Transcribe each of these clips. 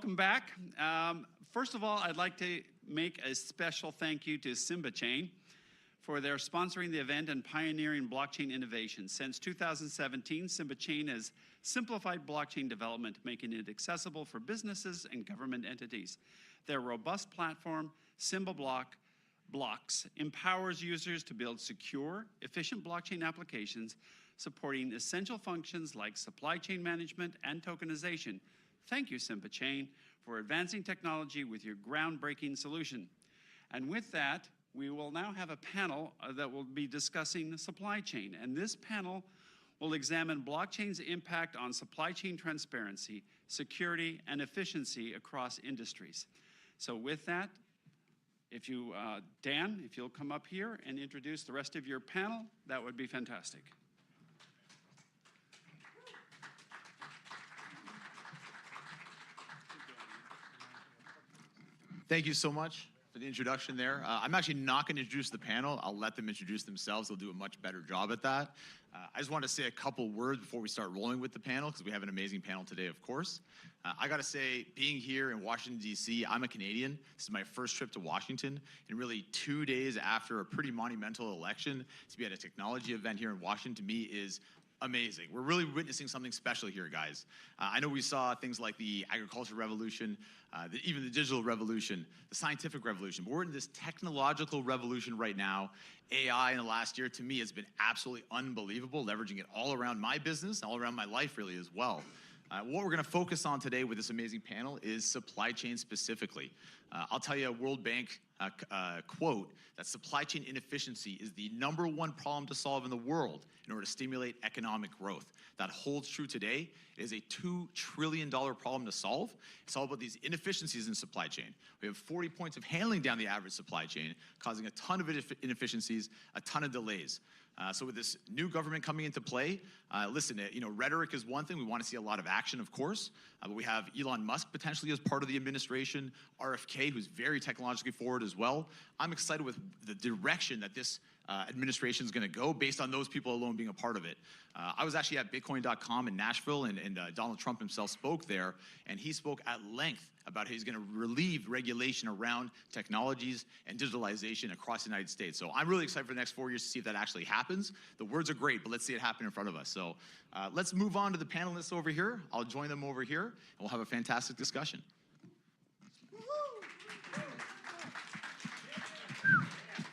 welcome back. First of all, I'd like to make a special thank you to SIMBA Chain for their sponsoring the event and pioneering blockchain innovation. Since 2017, SIMBA Chain has simplified blockchain development, making it accessible for businesses and government entities. Their robust platform, SIMBA Blocks, empowers users to build secure, efficient blockchain applications supporting essential functions like supply chain management and tokenization. Thank you, SIMBA Chain, for advancing technology with your groundbreaking solution. And with that, we will now have a panel that will be discussing the supply chain. And this panel will examine blockchain's impact on supply chain transparency, security, and efficiency across industries. So with that, Dan, if you'll come up here and introduce the rest of your panel, that would be fantastic. Thank you so much for the introduction there. I'm actually not going to introduce the panel. I'll let them introduce themselves. They'll do a much better job at that. I just want to say a couple words before we start rolling with the panel, because we have an amazing panel today, of course. I got to say, being here in Washington, D.C., I'm a Canadian. This is my first trip to Washington, and really 2 days after a pretty monumental election, to be at a technology event here in Washington, to me, is amazing. We're really witnessing something special here, guys. I know we saw things like the agricultural revolution, even the digital revolution, the scientific revolution, but we're in this technological revolution right now. AI in the last year, to me, has been absolutely unbelievable, leveraging it all around my business, all around my life, really, as well. What we're going to focus on today with this amazing panel is supply chain specifically. I'll tell you a World Bank quote that supply chain inefficiency is the #1 problem to solve in the world in order to stimulate economic growth. That holds true today. It is a $2 trillion problem to solve. It's all about these inefficiencies in supply chain. We have 40 points of handling down the average supply chain, causing a ton of inefficiencies, a ton of delays. So with this new government coming into play, listen, rhetoric is one thing. We want to see a lot of action, of course. But we have Elon Musk potentially as part of the administration, RFK, who's very technologically forward as well. I'm excited with the direction that this administration is going to go based on those people alone being a part of it. I was actually at Bitcoin.com in Nashville, and Donald Trump himself spoke there, and he spoke at length about how he's going to relieve regulation around technologies and digitalization across the United States. So I'm really excited for the next 4 years to see if that actually happens. The words are great, but let's see it happen in front of us. So let's move on to the panelists over here. I'll join them over here, and we'll have a fantastic discussion.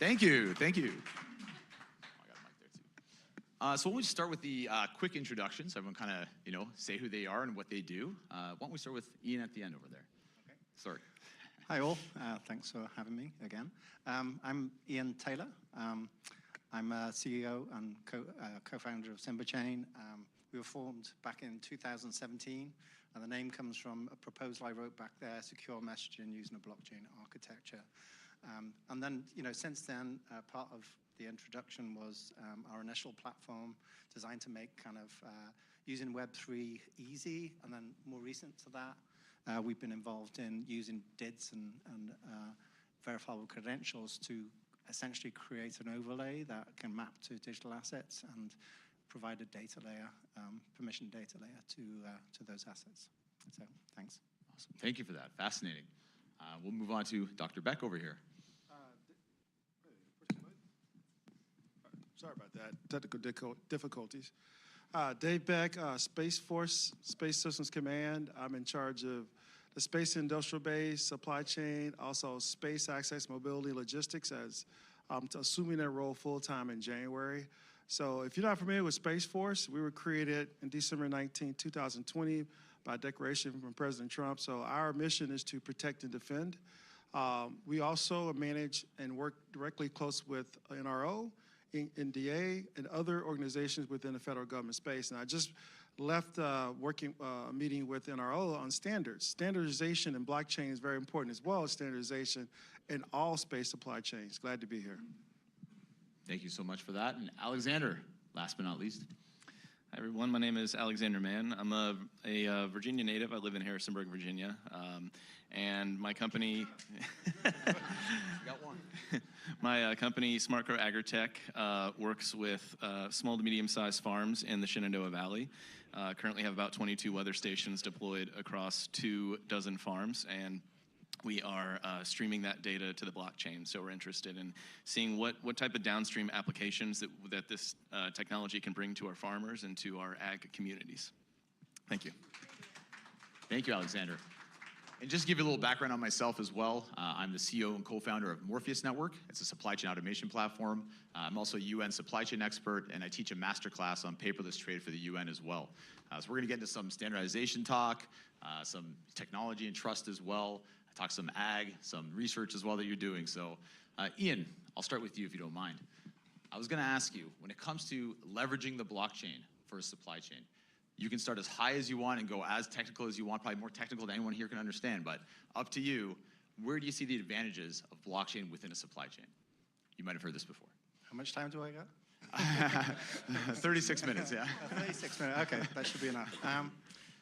Thank you. Thank you. So why don't we start with the quick introductions? Everyone kind of, say who they are and what they do. Why don't we start with Ian at the end over there? Okay. Sorry. Hi all. Thanks for having me again. I'm Ian Taylor. I'm a CEO and co-founder of SIMBA Chain. We were formed back in 2017, and the name comes from a proposal I wrote back there: secure messaging using a blockchain architecture. And then, since then, part of the introduction was our initial platform designed to make kind of using Web3 easy. And then more recent to that, we've been involved in using DIDs and verifiable credentials to essentially create an overlay that can map to digital assets and provide a data layer, permission data layer to those assets. So thanks. Awesome. Thank you for that. Fascinating. We'll move on to Dr. Beck over here. Sorry about that, technical difficulties. Dave Beck, Space Force, Space Systems Command. I'm in charge of the space industrial base, supply chain, also space access, mobility, logistics, as I'm assuming that role full-time in January. So if you're not familiar with Space Force, we were created in December 19, 2020 by declaration from President Trump. So our mission is to protect and defend. We also manage and work directly close with NRO, NDA, and other organizations within the federal government space. And I just left meeting with NRO on standards. Standardization in blockchain is very important, as well as standardization in all space supply chains. Glad to be here. Thank you so much for that. And Alexander, last but not least. Hi everyone, my name is Alexander Mann. I'm a Virginia native. I live in Harrisonburg, Virginia. And my company, got one. My company, SmartGrow AgriTech, works with small to medium-sized farms in the Shenandoah Valley. Currently have about 22 weather stations deployed across 24 farms, and we are streaming that data to the blockchain. So we're interested in seeing what type of downstream applications that this technology can bring to our farmers and to our ag communities. Thank you. Thank you, Alexander. And just to give you a little background on myself as well, I'm the CEO and co-founder of Morpheus.Network. It's a supply chain automation platform. I'm also a UN supply chain expert, and I teach a masterclass on paperless trade for the UN as well. So we're gonna get into some standardization talk, some technology and trust as well. I talk some ag, some research as well that you're doing. So Ian, I'll start with you if you don't mind. I was gonna ask you, when it comes to leveraging the blockchain for a supply chain, you can start as high as you want and go as technical as you want, probably more technical than anyone here can understand, but up to you. Where do you see the advantages of blockchain within a supply chain? You might have heard this before. How much time do I got? 36 minutes, yeah. 36 minutes, okay, that should be enough.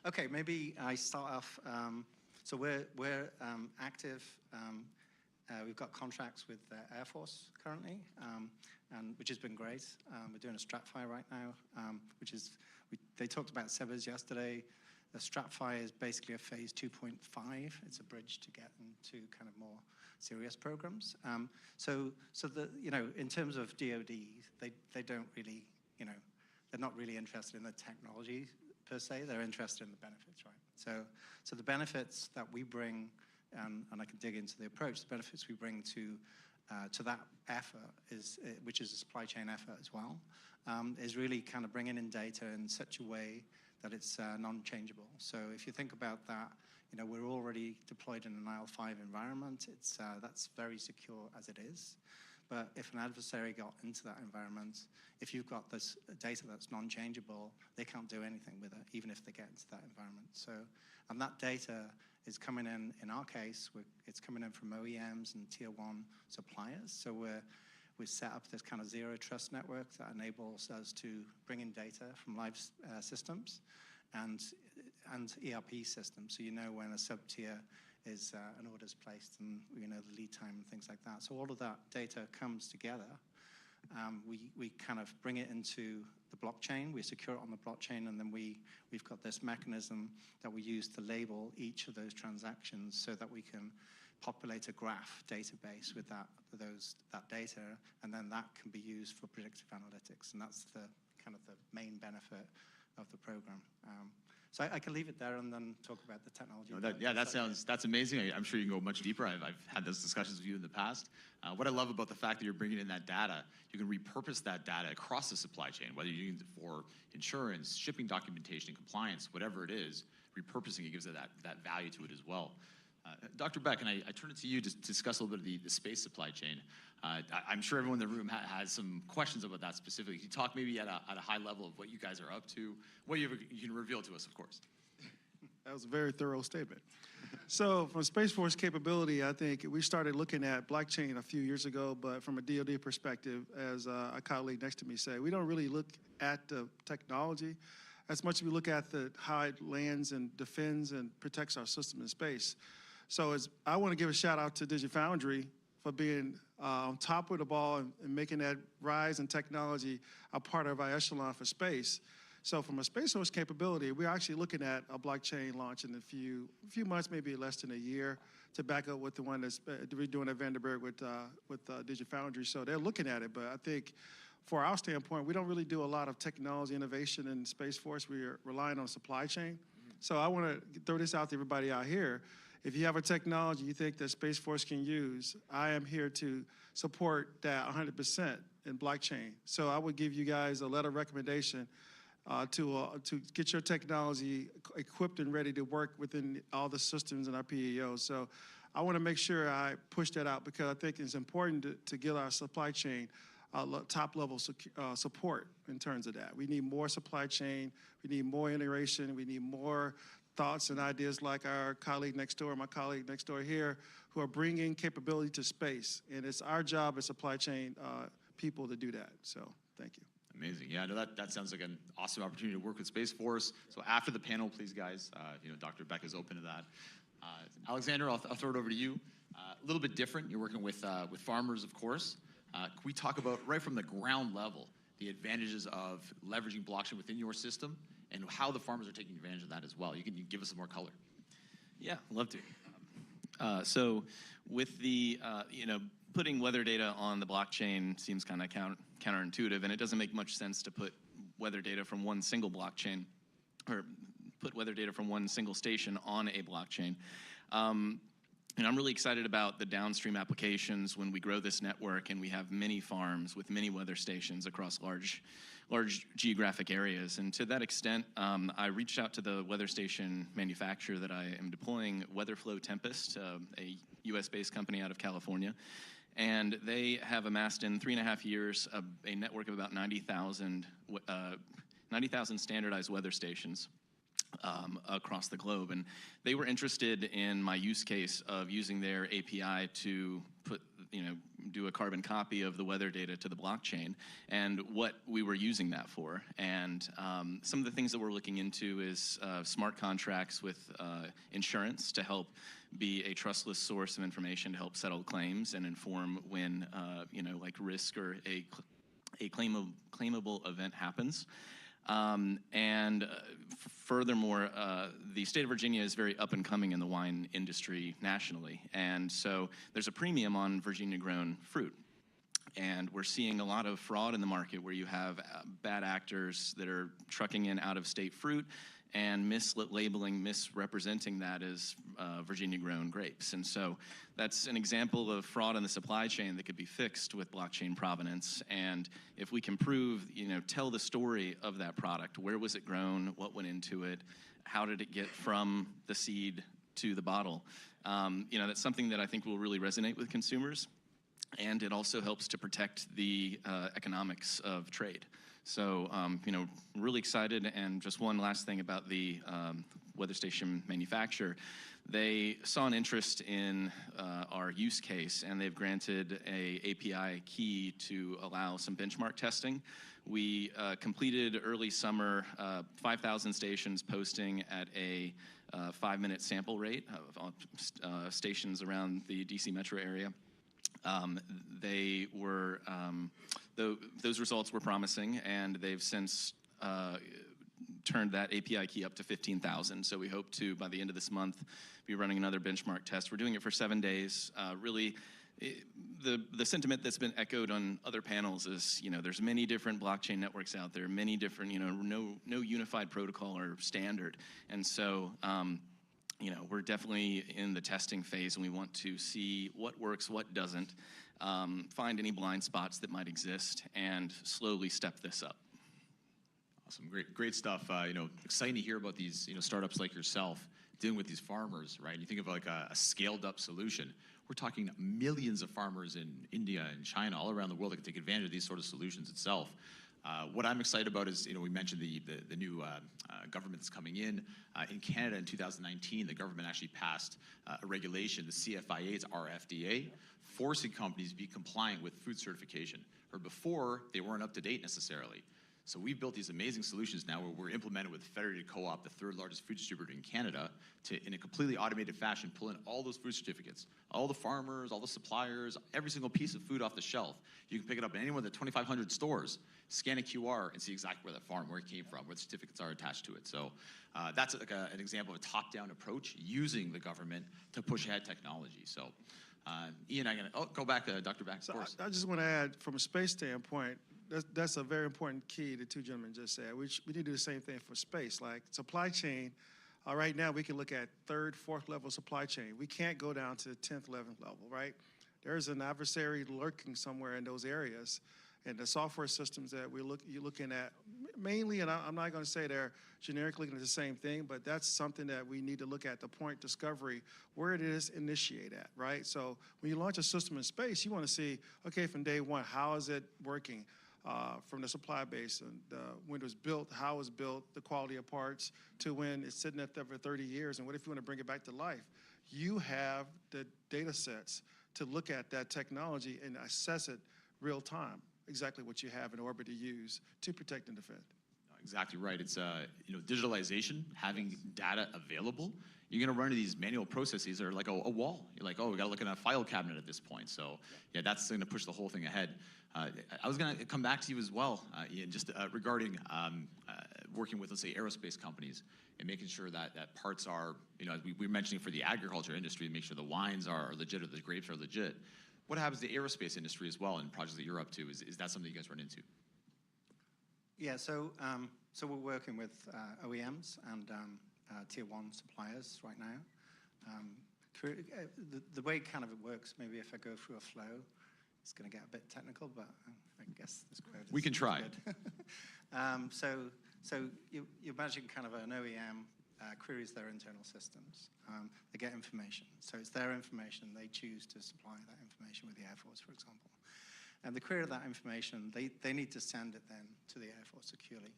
Okay, maybe I start off, so we're active, we've got contracts with the Air Force currently, and which has been great. We're doing a StratFire right now, which is, they talked about SEBAs yesterday. The StratFire is basically a phase 2.5. It's a bridge to get into kind of more serious programs. So the, in terms of DoD, they don't really, they're not really interested in the technology per se. They're interested in the benefits, right? So the benefits that we bring, and I can dig into the approach, the benefits we bring to that effort is, which is a supply chain effort as well, is really kind of bringing in data in such a way that it's non-changeable. So if you think about that, we're already deployed in an IL-5 environment. It's that's very secure as it is. But if an adversary got into that environment, if you've got this data that's non-changeable, they can't do anything with it, even if they get into that environment. So, and that data is coming in our case, it's coming in from OEMs and tier 1 suppliers. So we've set up this kind of zero trust network that enables us to bring in data from live systems and ERP systems. So when a sub-tier is an order's placed, and the lead time and things like that. So all of that data comes together. We kind of bring it into the blockchain, we secure it on the blockchain, and then we've got this mechanism that we use to label each of those transactions so that we can populate a graph database with that data, and then that can be used for predictive analytics, and that's the kind of the main benefit of the program. So I can leave it there and then talk about the technology. That's amazing. I'm sure you can go much deeper. I've had those discussions with you in the past. What I love about the fact that you're bringing in that data, you can repurpose that data across the supply chain, whether you're using it for insurance, shipping documentation, compliance, whatever it is, repurposing it gives it that value to it as well. Dr. Beck, and I turn it to you to discuss a little bit of the space supply chain. I'm sure everyone in the room has some questions about that specifically. Can you talk maybe at a high level of what you guys are up to, what you can reveal to us, of course? That was a very thorough statement. So from Space Force capability, I think we started looking at blockchain a few years ago, but from a DoD perspective, as a colleague next to me said, we don't really look at the technology as much as we look at how it lands and defends and protects our system in space. So I want to give a shout out to DigiFoundry for being on top of the ball and making that rise in technology a part of our echelon for space. So from a Space Force capability, we're actually looking at a blockchain launch in a few months, maybe less than a year, to back up with the one that's we're doing at Vandenberg with DigiFoundry. So they're looking at it, but I think for our standpoint, we don't really do a lot of technology innovation in Space Force. We're relying on supply chain. So I want to throw this out to everybody out here. If you have a technology you think that Space Force can use, I am here to support that 100% in blockchain. So I would give you guys a letter of recommendation to get your technology equipped and ready to work within all the systems in our PEO. So I want to make sure I push that out because I think it's important to get our supply chain top-level support in terms of that. We need more supply chain. We need more integration. We need more thoughts and ideas like our colleague next door, my colleague next door here, who are bringing capability to space. And it's our job as supply chain people to do that. So thank you. Amazing. Yeah, no, that sounds like an awesome opportunity to work with Space Force. So after the panel, please, guys, Dr. Beck is open to that. Alexander, I'll throw it over to you. A little bit different. You're working with farmers, of course. Can we talk about, right from the ground level, the advantages of leveraging blockchain within your system and how the farmers are taking advantage of that as well. You can give us some more color. Yeah, love to. So with the, putting weather data on the blockchain seems kind of counterintuitive, and it doesn't make much sense to put weather data from one single blockchain, or put weather data from one single station on a blockchain. And I'm really excited about the downstream applications when we grow this network and we have many farms with many weather stations across large geographic areas. And to that extent, I reached out to the weather station manufacturer that I am deploying, WeatherFlow Tempest, a US-based company out of California. And they have amassed in 3.5 years a network of about 90,000 standardized weather stations across the globe. And they were interested in my use case of using their API to do a carbon copy of the weather data to the blockchain and what we were using that for. And some of the things that we're looking into is smart contracts with insurance to help be a trustless source of information to help settle claims and inform when, like risk or a claimable event happens. Furthermore, the state of Virginia is very up and coming in the wine industry nationally. And so there's a premium on Virginia-grown fruit. And we're seeing a lot of fraud in the market where you have bad actors that are trucking in out-of-state fruit and mislabeling, misrepresenting that as Virginia-grown grapes. And so that's an example of fraud in the supply chain that could be fixed with blockchain provenance. And if we can prove, tell the story of that product, where was it grown, what went into it, how did it get from the seed to the bottle, that's something that I think will really resonate with consumers. And it also helps to protect the economics of trade. So, really excited. And just one last thing about the weather station manufacturer. They saw an interest in our use case, and they've granted a API key to allow some benchmark testing. We completed early summer 5,000 stations posting at a 5-minute sample rate of stations around the DC metro area. They were those results were promising, and they've since turned that API key up to 15,000. So we hope to, by the end of this month, be running another benchmark test. We're doing it for 7 days. The sentiment that's been echoed on other panels is, there's many different blockchain networks out there, many different, no unified protocol or standard. And so, we're definitely in the testing phase, and we want to see what works, what doesn't, find any blind spots that might exist, and slowly step this up. Awesome, great stuff. Exciting to hear about these, startups like yourself dealing with these farmers, right? You think of like a scaled-up solution. We're talking millions of farmers in India and China, all around the world, that can take advantage of these sort of solutions itself. What I'm excited about is, we mentioned the new government that's coming in. In Canada in 2019, the government actually passed a regulation, the CFIA's RFDA, forcing companies to be compliant with food certification. Or before, they weren't up to date necessarily. So we've built these amazing solutions now where we're implemented with Federated Co-op, the third largest food distributor in Canada, to, in a completely automated fashion, pull in all those food certificates, all the farmers, all the suppliers, every single piece of food off the shelf. You can pick it up in any one of the 2,500 stores, scan a QR, and see exactly where that farm, where it came from, where the certificates are attached to it. So that's like an example of a top-down approach using the government to push ahead technology. So Ian, I'm going to go back to Dr. Beck, of course. I just want to add, from a space standpoint, that's a very important key the two gentlemen just said. We need to do the same thing for space. Like supply chain, right now we can look at 3rd, 4th level supply chain. We can't go down to the 10th, 11th level, right? There's an adversary lurking somewhere in those areas. And the software systems that you're looking at, mainly, and I'm not going to say they're generically the same thing, but that's something that we need to look at, the point discovery, where it is initiate at, right? So when you launch a system in space, you want to see, okay, from day one, how is it working? From the supply base, and when it was built, how it was built, the quality of parts, to when it's sitting up there for 30 years, and what if you want to bring it back to life? You have the data sets to look at that technology and assess it real time, exactly what you have in orbit to use to protect and defend. Exactly right. It's digitalization, having data available. You're going to run into these manual processes that are like a wall. You're like, oh, we got to look in a file cabinet at this point. So yeah, that's going to push the whole thing ahead. I was going to come back to you as well, Ian, just regarding working with, let's say, aerospace companies and making sure that parts are, as we were mentioning for the agriculture industry, make sure the wines are legit or the grapes are legit. What happens to the aerospace industry as well in projects that you're up to? Is that something you guys run into? Yeah, so we're working with OEMs and tier one suppliers right now. The way kind of it works, maybe if I go through a flow, it's going to get a bit technical, but I guess this code is we can try. Good. So you imagine kind of an OEM queries their internal systems. They get information. So it's their information. They choose to supply that information with the Air Force, for example. And the query of that information, they need to send it then to the Air Force securely.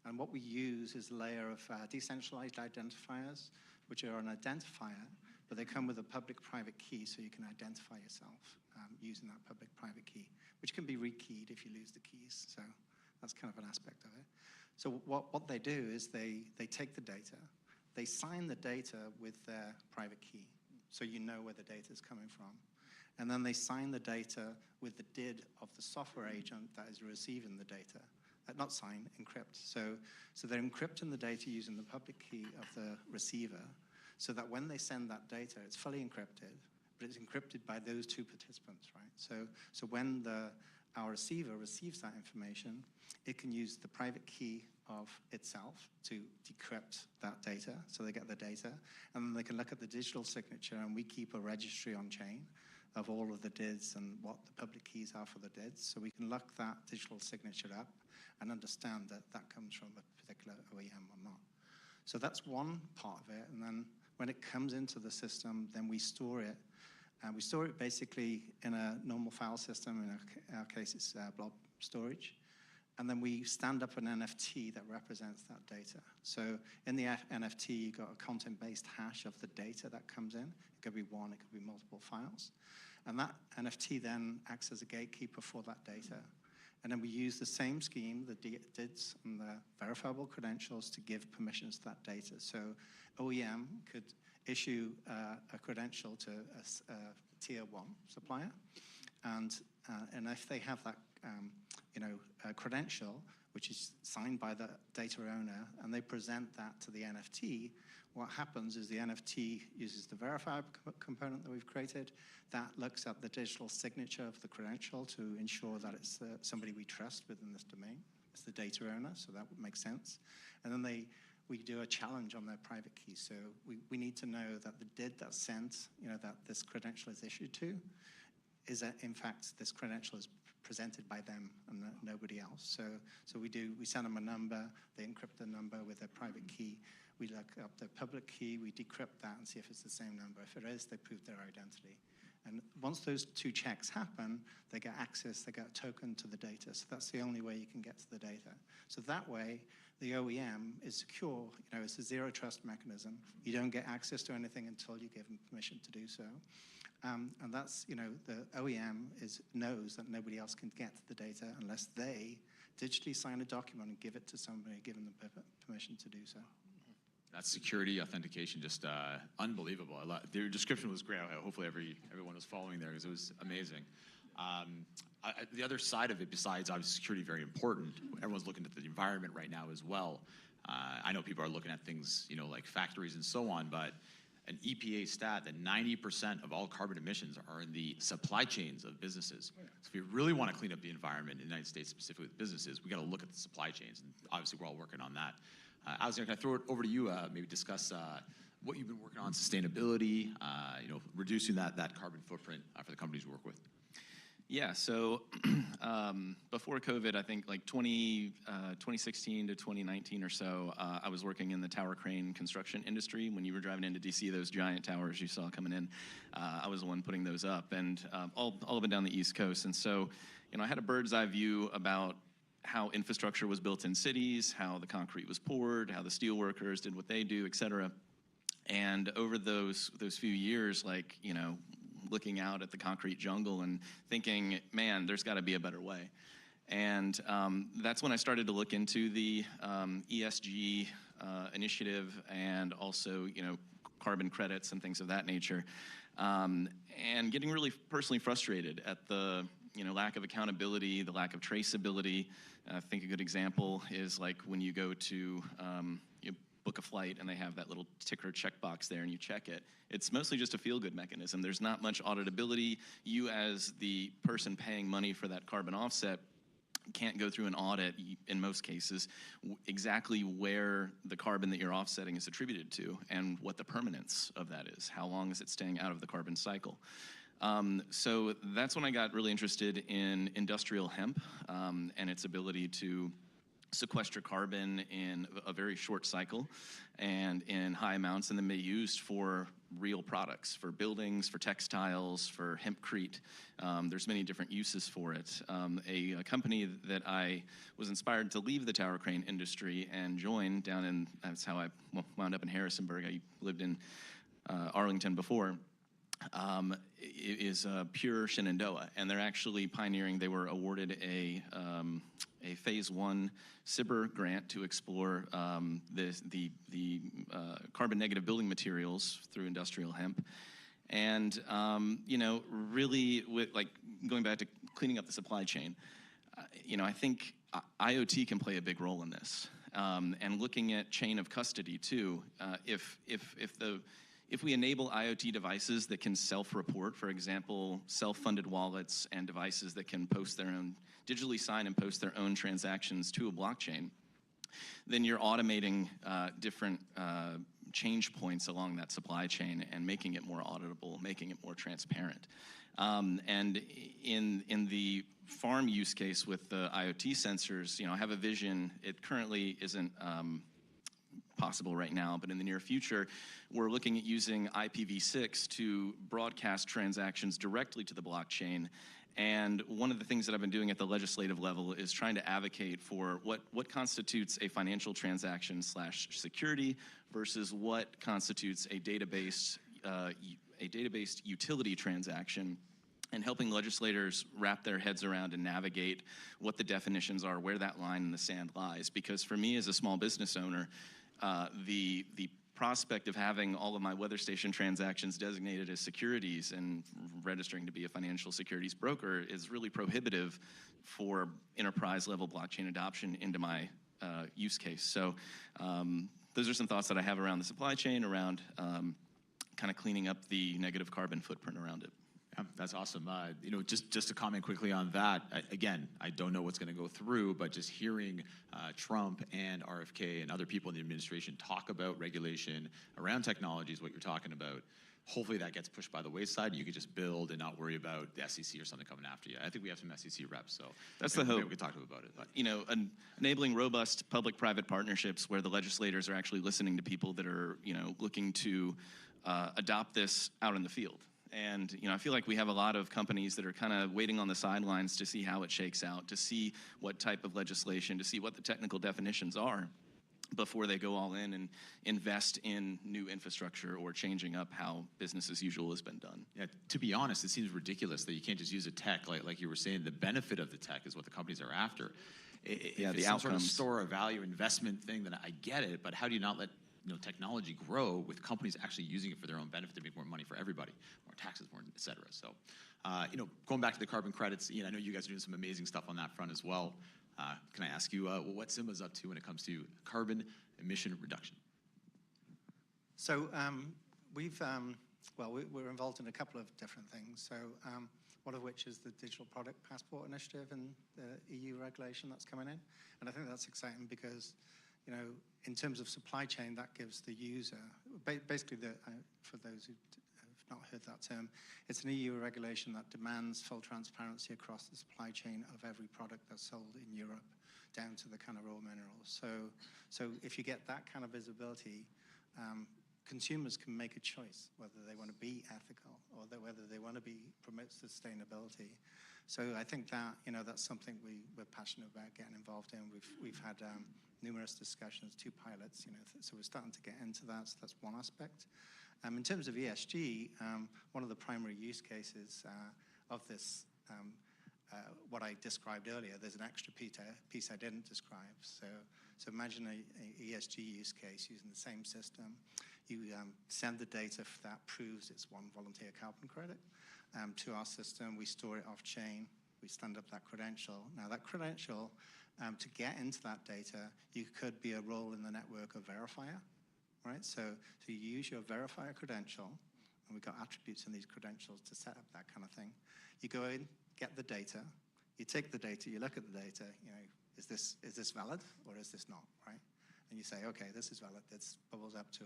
And what we use is a layer of decentralized identifiers, which are an identifier, but they come with a public-private key, so you can identify yourself using that public-private key, which can be rekeyed if you lose the keys. So that's kind of an aspect of it. So what they do is they take the data, they sign the data with their private key, so you know where the data is coming from. And then they sign the data with the DID of the software agent that is receiving the data. Not sign, encrypt. So they're encrypting the data using the public key of the receiver, so that when they send that data, it's fully encrypted, but it's encrypted by those two participants, right? So when our receiver receives that information, it can use the private key of itself to decrypt that data, so they get the data, and then they can look at the digital signature, and we keep a registry on chain of all of the DIDs and what the public keys are for the DIDs, so we can look that digital signature up and understand that that comes from a particular OEM or not. So that's one part of it, and then when it comes into the system, then we store it. And we store it basically in a normal file system. In our case, it's blob storage. And then we stand up an NFT that represents that data. So in the NFT, you got a content-based hash of the data that comes in. It could be one, it could be multiple files. And that NFT then acts as a gatekeeper for that data. And then we use the same scheme, the DIDs and the verifiable credentials, to give permissions to that data. So OEM could issue a credential to a tier one supplier, and if they have that credential, which is signed by the data owner, and they present that to the NFT, what happens is the NFT uses the verifier component that we've created that looks at the digital signature of the credential to ensure that it's somebody we trust within this domain. It's the data owner, so that would make sense. And then we do a challenge on their private key. So we need to know that the DID that's sent, that this credential is issued to, is that in fact this credential is presented by them and nobody else. So we send them a number, they encrypt the number with their private key. We look up the public key, we decrypt that and see if it's the same number. If it is, they prove their identity. And once those two checks happen, they get access, they get a token to the data. So that's the only way you can get to the data. So that way, the OEM is secure. It's a zero trust mechanism. You don't get access to anything until you give them permission to do so. And that's, the OEM knows that nobody else can get to the data unless they digitally sign a document and give it to somebody, giving them permission to do so. That security authentication, just unbelievable. Their description was great. Hopefully everyone was following there because it was amazing. The other side of it, besides obviously security, very important. Everyone's looking at the environment right now as well. I know people are looking at things, like factories and so on, but an EPA stat that 90% of all carbon emissions are in the supply chains of businesses. So if you really want to clean up the environment in the United States, specifically with businesses, we got to look at the supply chains, and obviously we're all working on that. Alex, can I throw it over to you? Maybe discuss what you've been working on, sustainability, reducing that carbon footprint for the companies you work with. Yeah, so before COVID, I think like 2016 to 2019 or so, I was working in the tower crane construction industry. When you were driving into DC, those giant towers you saw coming in, I was the one putting those up, and all up and down the East Coast. And so, I had a bird's eye view about how infrastructure was built in cities, how the concrete was poured, how the steel workers did what they do, et cetera. And over those few years, looking out at the concrete jungle and thinking, man, there's got to be a better way. And that's when I started to look into the ESG initiative and also, carbon credits and things of that nature. And getting really personally frustrated at the lack of accountability, the lack of traceability. I think a good example is like when you go to you book a flight and they have that little ticker checkbox there and you check it. It's mostly just a feel-good mechanism. There's not much auditability. You as the person paying money for that carbon offset can't go through an audit, in most cases, exactly where the carbon that you're offsetting is attributed to and what the permanence of that is. How long is it staying out of the carbon cycle? So that's when I got really interested in industrial hemp and its ability to sequester carbon in a very short cycle and in high amounts, and then be used for real products, for buildings, for textiles, for hempcrete. There's many different uses for it. A company that I was inspired to leave the tower crane industry and join down in, that's how I wound up in Harrisonburg. I lived in Arlington before. Is Pure Shenandoah, and they're actually pioneering. They were awarded a phase 1 SIBR grant to explore the carbon negative building materials through industrial hemp, and really with like going back to cleaning up the supply chain. I think IoT can play a big role in this, and looking at chain of custody too. If we enable IoT devices that can self-report, for example, self-funded wallets and devices that can post their own, digitally sign and post their own transactions to a blockchain, then you're automating different change points along that supply chain and making it more auditable, making it more transparent. And in the farm use case with the IoT sensors, I have a vision. It currently isn't possible right now, but in the near future, we're looking at using IPv6 to broadcast transactions directly to the blockchain. And one of the things that I've been doing at the legislative level is trying to advocate for what constitutes a financial transaction / security versus what constitutes a database utility transaction, and helping legislators wrap their heads around and navigate what the definitions are, where that line in the sand lies. Because for me as a small business owner, the prospect of having all of my weather station transactions designated as securities and registering to be a financial securities broker is really prohibitive for enterprise level blockchain adoption into my use case. So those are some thoughts that I have around the supply chain, around kind of cleaning up the negative carbon footprint around it. Yeah, that's awesome. Just to comment quickly on that, again, I don't know what's going to go through, but just hearing Trump and RFK and other people in the administration talk about regulation around technologies, what you're talking about, hopefully that gets pushed by the wayside. You could just build and not worry about the SEC or something coming after you. I think we have some SEC reps, so that's the hope. Maybe we could talk to them about it. But. Enabling robust public-private partnerships where the legislators are actually listening to people that are, looking to adopt this out in the field. And I feel like we have a lot of companies that are kind of waiting on the sidelines to see how it shakes out, to see what type of legislation, to see what the technical definitions are before they go all in and invest in new infrastructure or changing up how business as usual has been done. Yeah, to be honest, it seems ridiculous that you can't just use a tech like you were saying. The benefit of the tech is what the companies are after. If the it's some sort of outcomes. store of value investment thing, then I get it. But how do you not let technology grow with companies actually using it for their own benefit to make more money for everybody, more taxes, more et cetera? So, going back to the carbon credits, I know you guys are doing some amazing stuff on that front as well. Can I ask you what SIMBA's up to when it comes to carbon emission reduction? So we're involved in a couple of different things. So one of which is the Digital Product Passport Initiative and the EU regulation that's coming in. And I think that's exciting because in terms of supply chain, that gives the user, basically, for those who have not heard that term, it's an EU regulation that demands full transparency across the supply chain of every product that's sold in Europe, down to the kind of raw minerals. So if you get that kind of visibility, consumers can make a choice whether they want to be ethical or whether they want to promote sustainability. So I think that that's something we're passionate about getting involved in. We've had numerous discussions, 2 pilots, so we're starting to get into that. So that's one aspect. In terms of ESG, one of the primary use cases of this, what I described earlier, there's an extra piece I didn't describe. So imagine a ESG use case using the same system. You send the data that proves it's one volunteer carbon credit to our system. We store it off chain. we stand up that credential. Now that credential, to get into that data, you could be a role in the network of verifier, right? So you use your verifier credential, and we've got attributes in these credentials to set up that kind of thing. You go in, get the data, you take the data, you look at the data, is this valid or is this not, right? And you say, okay, this is valid. This bubbles up to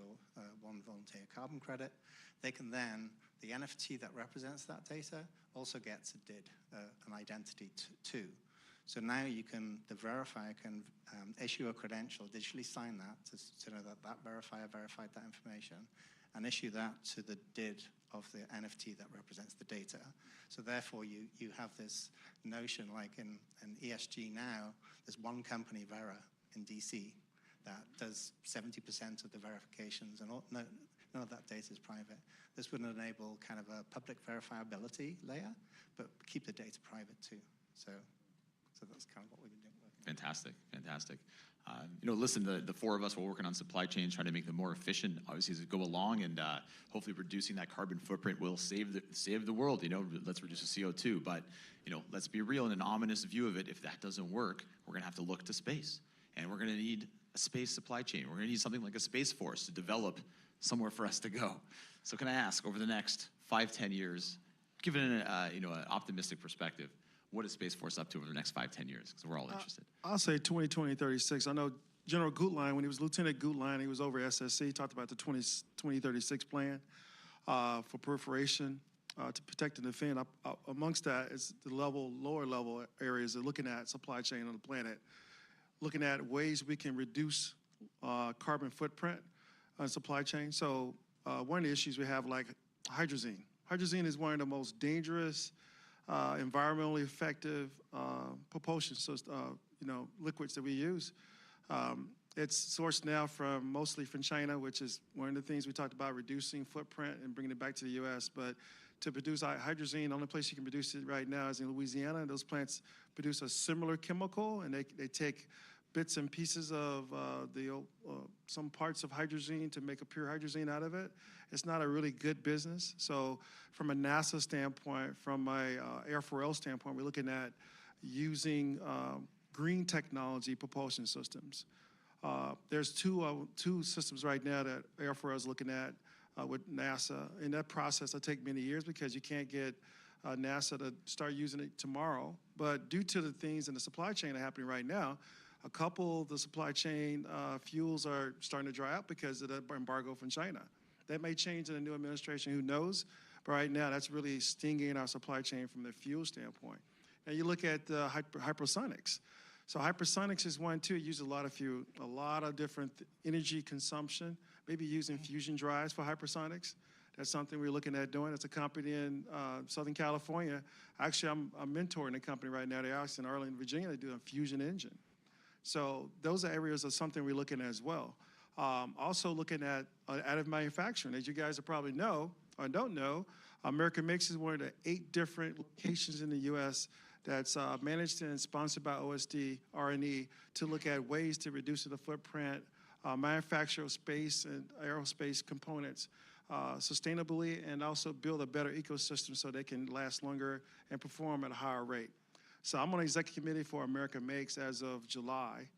one volunteer carbon credit. They can then, the NFT that represents that data also gets a DID, an identity too. So now the verifier can issue a credential, digitally sign that to know that verifier verified that information, and issue that to the DID of the NFT that represents the data. So therefore, you have this notion, like in ESG now, there's one company, Vera, in DC, that does 70% of the verifications, and none of that data is private. This would enable kind of a public verifiability layer, but keep the data private too. So that's kind of what we've been doing. Fantastic, fantastic. Listen, the four of us were working on supply chains, trying to make them more efficient, obviously, as we go along, and hopefully reducing that carbon footprint will save the world. Let's reduce the CO2. But let's be real, in an ominous view of it, if that doesn't work, we're going to have to look to space, and we're going to need a space supply chain. We're going to need something like a space force to develop somewhere for us to go. So can I ask, over the next 5-10 years, given an optimistic perspective, what is Space Force up to over the next 5-10 years? Because we're all interested. I'll say 2036. I know General Gutlein, when he was Lieutenant Gutlein, he was over SSC, talked about the 2036 plan for proliferation to protect and defend. Amongst that is the lower level areas of looking at supply chain on the planet, looking at ways we can reduce carbon footprint on supply chain. So one of the issues we have, like hydrazine. Hydrazine is one of the most dangerous, environmentally effective propulsion liquids that we use. It's sourced now mostly from China, which is one of the things we talked about, reducing footprint and bringing it back to the U.S. But to produce hydrazine, the only place you can produce it right now is in Louisiana. Those plants produce a similar chemical, and they take bits and pieces of some parts of hydrazine to make a pure hydrazine out of it. It's not a really good business. So from a NASA standpoint, from my Air4L standpoint, we're looking at using green technology propulsion systems. There's two systems right now that Air4L is looking at with NASA. In that process, it'll take many years because you can't get NASA to start using it tomorrow. But due to the things in the supply chain that are happening right now, a couple of the supply chain fuels are starting to dry up because of the embargo from China. That may change in the new administration, who knows? But right now, that's really stinging our supply chain from the fuel standpoint. And you look at hypersonics. So hypersonics is one, too. It uses a lot of fuel, a lot of different energy consumption, maybe using fusion drives for hypersonics. That's something we're looking at doing. It's a company in Southern California. Actually, I'm mentoring a company right now. They're actually in Arlington, Virginia. They do a fusion engine. So those are areas of something we're looking at as well. Also looking at additive manufacturing. As you guys probably know or don't know, America Makes is one of the 8 different locations in the U.S. that's managed and sponsored by OSD R&E to look at ways to reduce the footprint, manufacture of space and aerospace components sustainably, and also build a better ecosystem so they can last longer and perform at a higher rate. So I'm on the executive committee for America Makes as of July,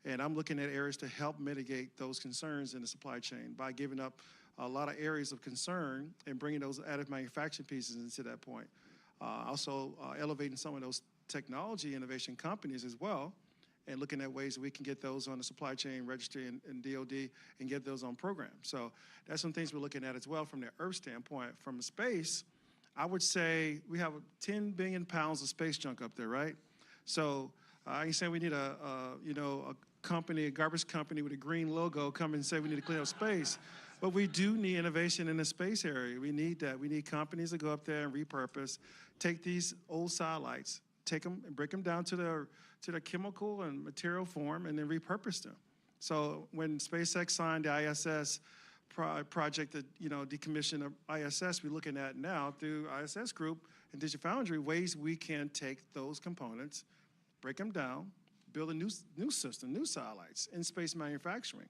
and I'm looking at areas to help mitigate those concerns in the supply chain by giving up a lot of areas of concern and bringing those additive manufacturing pieces into that point. Also elevating some of those technology innovation companies as well, and looking at ways that we can get those on the supply chain registry and DOD and get those on programs. So that's some things we're looking at as well from the Earth standpoint. From space, I would say we have 10 billion pounds of space junk up there, right? So I ain't saying we need a company, a garbage company with a green logo come and say we need to clean up space. But we do need innovation in the space area. We need that. We need companies to go up there and repurpose, take these old satellites, take them and break them down to their chemical and material form, and then repurpose them. So when SpaceX signed the ISS project that decommission of ISS, we're looking at now through ISS Group and DigiFoundry ways we can take those components, break them down, build a new system, new satellites in space manufacturing.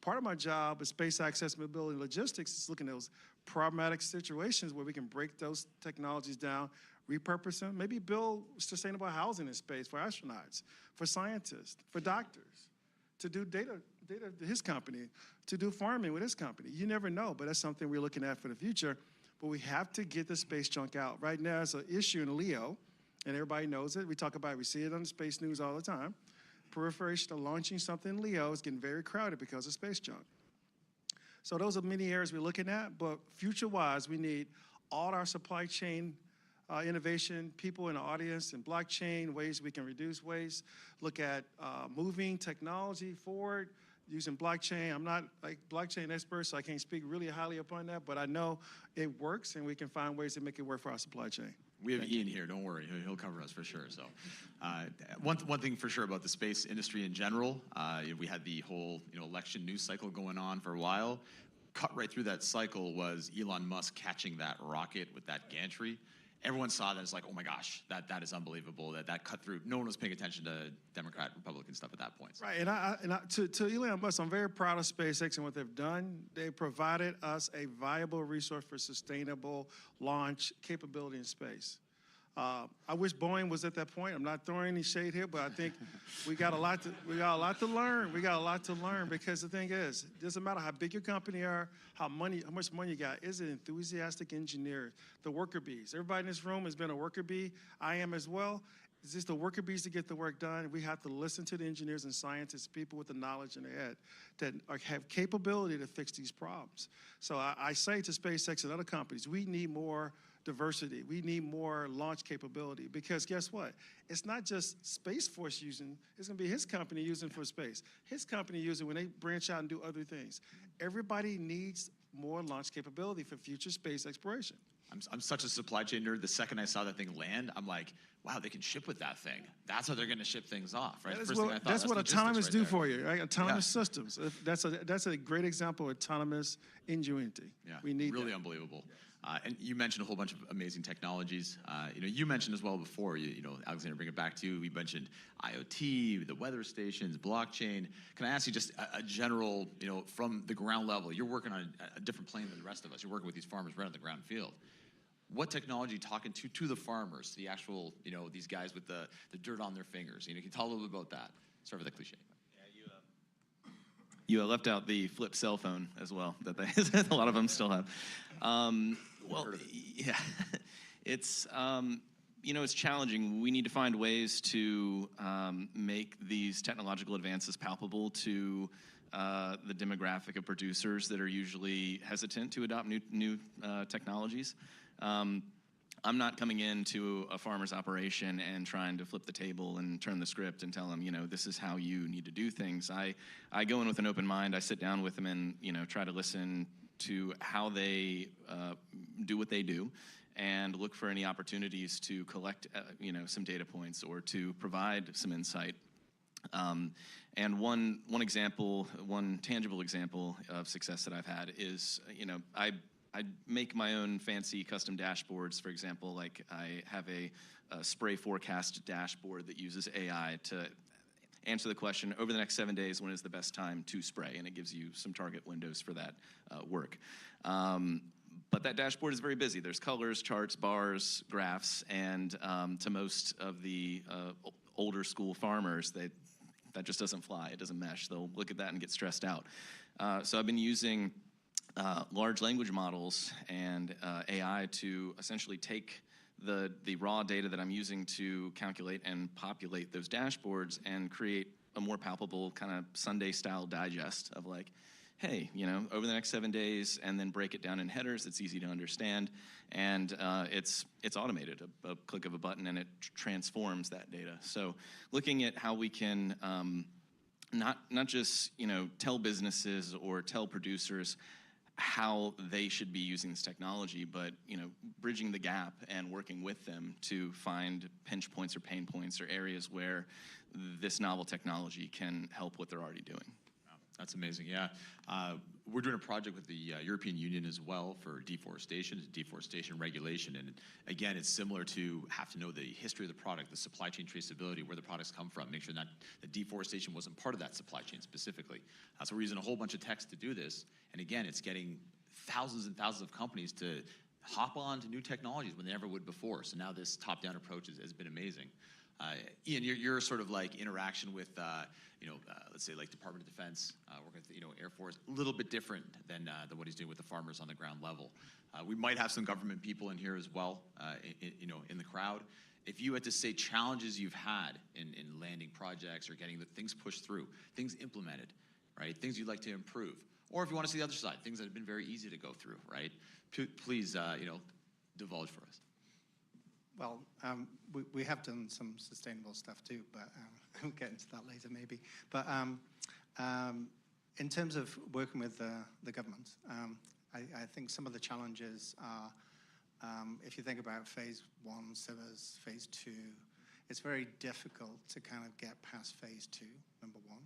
Part of my job as space access, mobility, and logistics is looking at those problematic situations where we can break those technologies down, repurpose them, maybe build sustainable housing in space for astronauts, for scientists, for doctors, to do data his company, to do farming with his company. You never know, but that's something we're looking at for the future. But we have to get the space junk out. Right now, it's an issue in LEO, and everybody knows it. We talk about it, we see it on the space news all the time. Proliferation of launching something in LEO is getting very crowded because of space junk. So those are many areas we're looking at, but future-wise, we need all our supply chain innovation, people in the audience, and blockchain, ways we can reduce waste, look at moving technology forward, using blockchain. I'm not like blockchain expert, so I can't speak really highly upon that, but I know it works, and we can find ways to make it work for our supply chain. We have Ian here, don't worry, he'll cover us for sure. So one thing for sure about the space industry in general, we had the whole election news cycle going on for a while. Cut right through that cycle was Elon Musk catching that rocket with that gantry. Everyone saw that as like, oh my gosh, that is unbelievable, that cut through. No one was paying attention to Democrat, Republican stuff at that point. So. Right, and to Elon Musk, I'm very proud of SpaceX and what they've done. They provided us a viable resource for sustainable launch capability in space. I wish Boeing was at that point. I'm not throwing any shade here, but I think we got a lot to learn. We got a lot to learn because the thing is, it doesn't matter how big your company are, how much money you got. Is it enthusiastic engineers, the worker bees? Everybody in this room has been a worker bee. I am as well. It's just the worker bees to get the work done. We have to listen to the engineers and scientists, people with the knowledge in their head that have capability to fix these problems. So I say to SpaceX and other companies, we need more diversity. We need more launch capability because guess what? It's not just Space Force using, it's going to be his company using for space. His company using when they branch out and do other things. Everybody needs more launch capability for future space exploration. I'm such a supply chain nerd. The second I saw that thing land, I'm like, wow, they can ship with that thing. That's how they're going to ship things off, right? That's what autonomous do for you, right? Autonomous systems. That's a great example of autonomous ingenuity. Yeah, we need really that. Unbelievable. And you mentioned a whole bunch of amazing technologies. You mentioned as well before, Alexander, bring it back to you. We mentioned IoT, the weather stations, blockchain. Can I ask you just a general, from the ground level, you're working on a different plane than the rest of us. You're working with these farmers right on the ground field. What technology talking to the farmers, the actual, these guys with the dirt on their fingers? Can you tell a little bit about that? Sorry for the cliche. You left out the flip cell phone as well, that a lot of them still have. Yeah, it's it's challenging. We need to find ways to make these technological advances palpable to the demographic of producers that are usually hesitant to adopt new technologies. I'm not coming into a farmer's operation and trying to flip the table and turn the script and tell them, this is how you need to do things. I go in with an open mind. I sit down with them and, try to listen to how they do what they do and look for any opportunities to collect, some data points or to provide some insight. And one tangible example of success that I've had is, I make my own fancy custom dashboards. For example, like I have a spray forecast dashboard that uses AI to answer the question, over the next 7 days, when is the best time to spray? And it gives you some target windows for that work. But that dashboard is very busy. There's colors, charts, bars, graphs, and to most of the older school farmers, that just doesn't fly. It doesn't mesh. They'll look at that and get stressed out. So I've been using large language models and AI to essentially take the raw data that I'm using to calculate and populate those dashboards and create a more palpable kind of Sunday-style digest of like, hey, over the next 7 days, and then break it down in headers that's easy to understand, and it's automated, a click of a button, and it transforms that data. So looking at how we can not just tell businesses or tell producers how they should be using this technology, but bridging the gap and working with them to find pinch points or pain points or areas where this novel technology can help what they're already doing. Wow, that's amazing. Yeah, we're doing a project with the European Union as well for deforestation regulation, and again, it's similar to have to know the history of the product, the supply chain traceability, where the products come from, make sure that the deforestation wasn't part of that supply chain specifically. So we're using a whole bunch of text to do this, and again, it's getting thousands and thousands of companies to hop on to new technologies when they never would before. So now this top-down approach has been amazing. Ian, your sort of like interaction with, let's say like Department of Defense, working with Air Force, a little bit different than what he's doing with the farmers on the ground level. We might have some government people in here as well, in the crowd. If you had to say challenges you've had in landing projects or getting the things pushed through, things implemented, right? Things you'd like to improve, or if you want to see the other side, things that have been very easy to go through, right? Please, divulge for us. Well, we have done some sustainable stuff too, but we'll get into that later maybe. But in terms of working with the government, I think some of the challenges are, if you think about phase 1, SIMBA's phase 2, it's very difficult to kind of get past phase 2, number 1.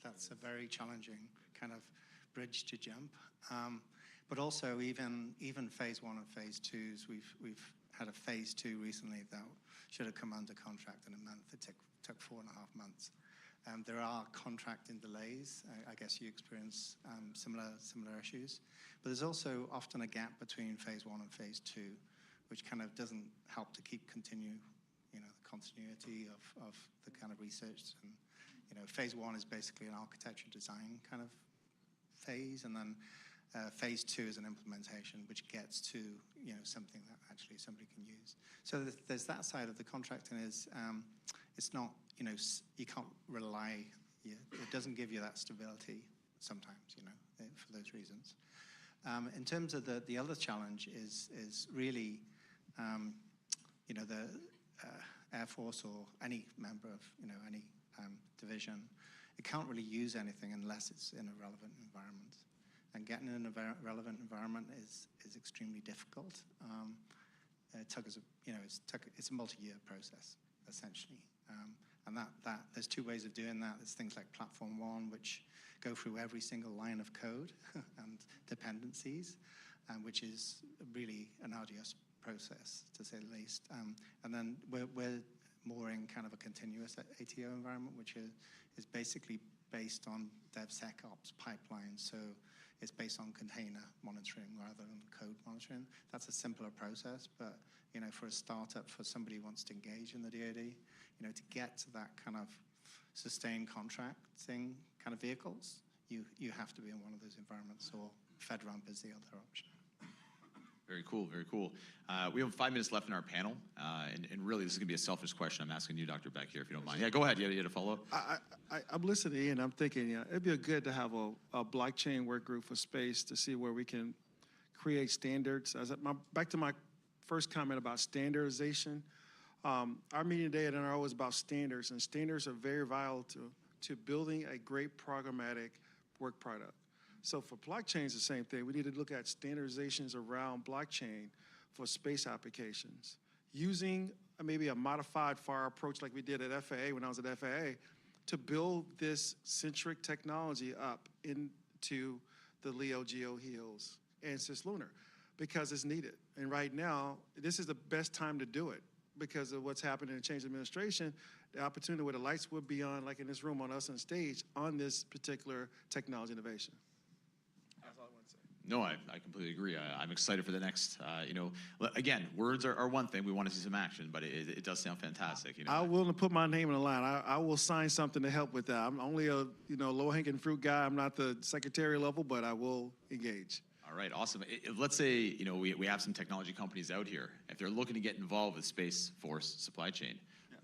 That's a very challenging kind of bridge to jump. But also even phase 1 and phase 2s, we've had a phase 2 recently that should have come under contract in a month. It took 4.5 months. There are contracting delays. I guess you experience similar issues. But there's also often a gap between phase 1 and phase 2, which kind of doesn't help to continue the continuity of the kind of research. And phase 1 is basically an architecture design kind of phase, and then phase 2 is an implementation, which gets to something that actually somebody can use. So there's that side of the contracting is it's not you can't rely. It doesn't give you that stability sometimes for those reasons. In terms of the other challenge is really the Air Force or any member of any division, it can't really use anything unless it's in a relevant environment. And getting in a relevant environment is extremely difficult. It took us it's a multi-year process essentially, and that there's 2 ways of doing that. There's things like Platform 1, which go through every single line of code and dependencies, which is really an arduous process to say the least. And then we're more in kind of a continuous ATO environment, which is basically based on DevSecOps pipelines. So it's based on container monitoring rather than code monitoring. That's a simpler process, but for a startup, for somebody who wants to engage in the DoD, to get to that kind of sustained contracting kind of vehicles, you have to be in one of those environments, or FedRAMP is the other option. Very cool, very cool. We have 5 minutes left in our panel, and really this is going to be a selfish question. I'm asking you, Dr. Beck, here, if you don't mind. Yeah, go ahead. You had a follow-up? I'm listening and I'm thinking, it'd be good to have a blockchain work group for space to see where we can create standards. Back to my first comment about standardization. Our meeting today at NRO is about standards, and standards are very vital to building a great programmatic work product. So for blockchain, it's the same thing. We need to look at standardizations around blockchain for space applications, using maybe a modified FAR approach like we did at FAA when I was at FAA to build this centric technology up into the LEO, GEO, HEOs, and cislunar, because it's needed. And right now, this is the best time to do it because of what's happened in the change of administration, the opportunity where the lights would be on, like in this room on us on stage, on this particular technology innovation. No, I completely agree. I'm excited for the next, again, words are one thing. We want to see some action, but it does sound fantastic. I'm willing to put my name in the line. I will sign something to help with that. I'm only a, low-hanging fruit guy. I'm not the secretary level, but I will engage. All right, awesome. Let's say, we have some technology companies out here. If they're looking to get involved with Space Force supply chain,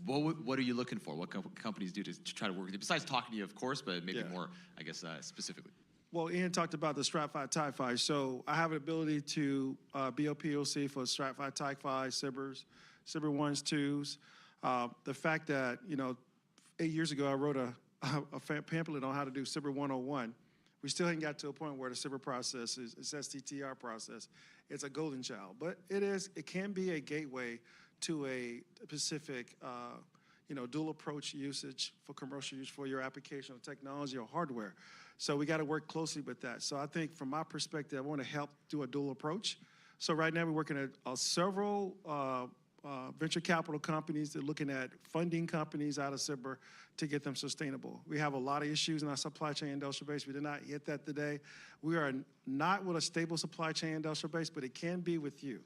what are you looking for? What companies do to try to work with you? Besides talking to you, of course, but maybe more, I guess, specifically. Well, Ian talked about the Stratfi TIE-Fi. So I have an ability to be a POC for Stratfi TIE-Fi, SIBRs, SIBR 1s, 2s. The fact that, 8 years ago, I wrote a pamphlet on how to do SIBR 101. We still haven't got to a point where the SIBR process is STTR process. It's a golden child. But it can be a gateway to a specific, dual approach usage for commercial use for your application of technology or hardware. So we got to work closely with that. So I think from my perspective, I want to help do a dual approach. So right now we're working at several venture capital companies. They're looking at funding companies out of SIMBA to get them sustainable. We have a lot of issues in our supply chain industrial base. We did not hit that today. We are not with a stable supply chain industrial base, but it can be with you.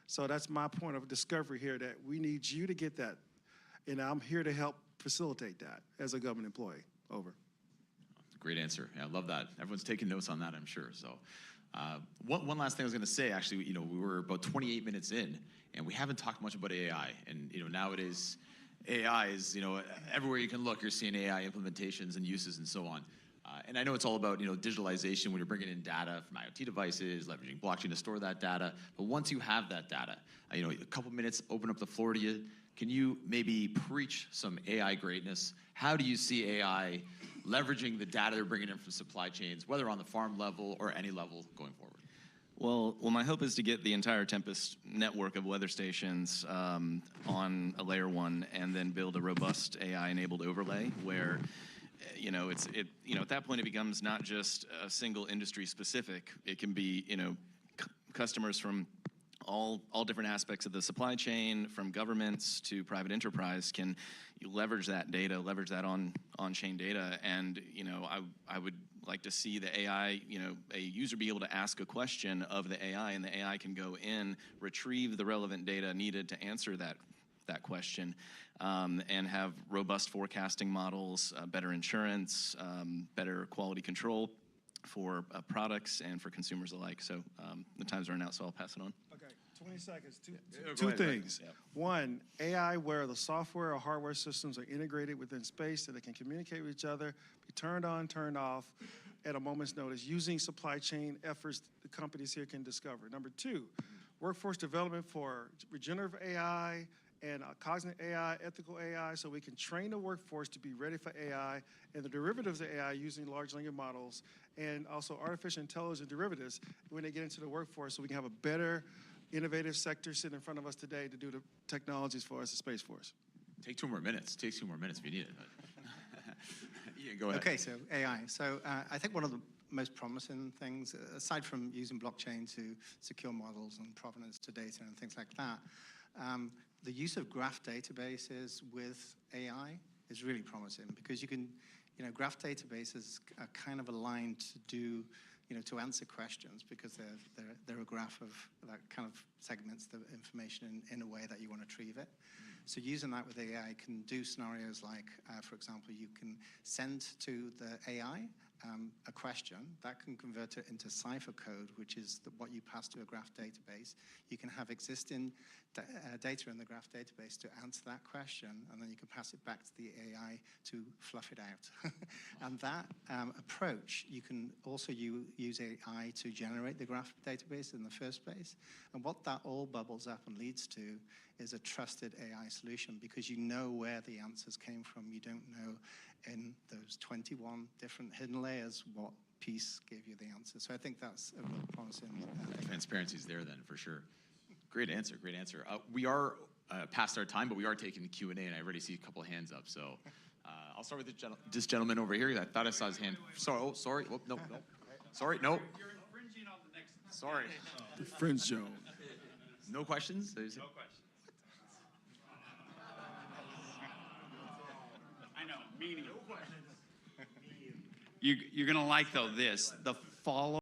So that's my point of discovery here, that we need you to get that. And I'm here to help facilitate that as a government employee. Over. Great answer. Yeah, I love that. Everyone's taking notes on that, I'm sure. So one last thing I was going to say, actually, we were about 28 minutes in, and we haven't talked much about AI. And, nowadays, AI is, everywhere you can look, you're seeing AI implementations and uses and so on. And I know it's all about, digitalization when you're bringing in data from IoT devices, leveraging blockchain to store that data. But once you have that data, a couple minutes, open up the floor to you. Can you maybe preach some AI greatness? How do you see AI leveraging the data they're bringing in from supply chains, whether on the farm level or any level going forward? Well, my hope is to get the entire Tempest network of weather stations on a layer 1, and then build a robust AI-enabled overlay where, at that point it becomes not just a single industry specific. It can be, customers from all different aspects of the supply chain, from governments to private enterprise, can leverage that data, leverage that on-chain data. And, I would like to see the AI, a user be able to ask a question of the AI, and the AI can go in, retrieve the relevant data needed to answer that question, and have robust forecasting models, better insurance, better quality control for products and for consumers alike. So the time's running out, so I'll pass it on. Okay, 20 seconds. Two things. Yep. One, AI where the software or hardware systems are integrated within space so they can communicate with each other, be turned on, turned off at a moment's notice, using supply chain efforts the companies here can discover. Number two, workforce development for regenerative AI and cognitive AI, ethical AI, so we can train the workforce to be ready for AI and the derivatives of AI using large language models, and also artificial intelligence derivatives when they get into the workforce, so we can have a better innovative sector sitting in front of us today to do the technologies for us, the Space Force. Take 2 more minutes. Take 2 more minutes if you need it. Yeah, go ahead. Okay, so AI. So I think one of the most promising things, aside from using blockchain to secure models and provenance to data and things like that, the use of graph databases with AI is really promising, because you can, graph databases are kind of aligned to do, to answer questions, because they're a graph of that kind of segments the information in a way that you want to retrieve it. So using that with AI can do scenarios like, for example, you can send to the AI a question that can convert it into cipher code, which is what you pass to a graph database. You can have existing data in the graph database to answer that question, and then you can pass it back to the AI to fluff it out. And that approach, you can also use AI to generate the graph database in the first place. And what that all bubbles up and leads to is a trusted AI solution, because you know where the answers came from. You don't know in those 21 different hidden layers what piece gave you the answer. So I think that's a real promising thing. Transparency is there then, for sure. Great answer, great answer. We are past our time, but we are taking the Q&A, and I already see a couple of hands up. So I'll start with this gentleman over here. I thought I saw his hand. Sorry, sorry. Oh, no. Sorry, no. You're infringing on the next. Sorry. The Fringe Zone. No questions? No questions. I know, meaning. No questions. You're going to like, though, this. The follow